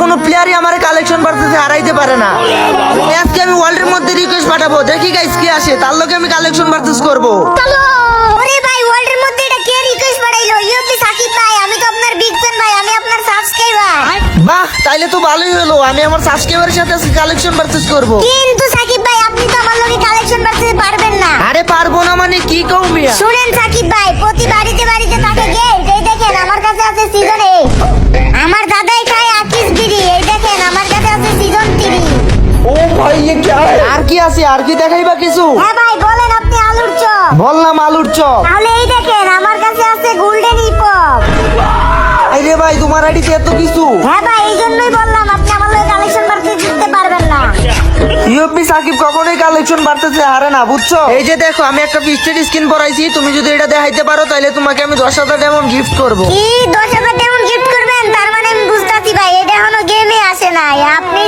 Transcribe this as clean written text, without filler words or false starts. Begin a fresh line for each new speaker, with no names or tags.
কোনো প্লেয়ারই আমার কালেকশন বাড়তেছে হারাইতে পারে না। আজকে আমি ওয়ার্ল্ডের মধ্যে রিকোয়েস্ট পাঠাবো, দেখি গাইস কি আসে, তার লগে আমি কালেকশন বাড়তেছ করবো।
ওরে ভাই ওয়ার্ল্ডের মধ্যে এটা কে রিকোয়েস্ট পাঠাইলো? ইউপি সাকিব ভাই, আমি তো আপনার বিগ ফ্যান ভাই, আমি আপনার সাবস্ক্রাইবার।
বাহ, তাইলে তো ভালোই হলো, আমি আমার সাবস্ক্রাইবারের সাথে আজকে কালেকশন বাড়তেছ করবো।
কিন্তু সাকিব ভাই আপনি তো আমার লগে কালেকশন বাড়তে পারবেন না।
আরে পারবো না মানে কি কও মিয়া?
শুনেন সাকিব ভাই, প্রতি বাড়িতে বাড়িতে থাকে গেট, এই দেখেন আমার কাছে আছে সিজন 8। আমার দাদাই খায় আকিস বিড়ি, এই দেখেন আমার কাছে আছে সিজন 3।
ও ভাই ये क्या है? আর কি আছে, আর কি দেখাইবা কিছু?
হ্যাঁ ভাই বলেন, আপনি আলুর চপ
বললাম আলুর চপ।
তাহলে এই দেখেন আমার কাছে আছে গোল্ডেন হিপহপ।
আরে ভাই তোমার আইডিতে এত কিছু?
হ্যাঁ ভাই এই জন্যই বললাম আপনি আমার লগে কালেকশন বাড়তে দিতে পারবেন না।
ইউপি সাকিব কখনোই কালেকশন বাড়তেছে হারে না, বুঝছো? এই যে দেখো আমি একটা পিস্টেড স্কিন পরাইছি, তুমি যদি এটা দেখাইতে পারো তাহলে তোমাকে আমি 10,000 ডায়মন্ড গিফট করব।
কি 10,000 ডায়মন্ড গিফট করবেন? তার মানে আমি বুঝতাছি ভাই এটা এখনো গেমে আসে নাই, আপনি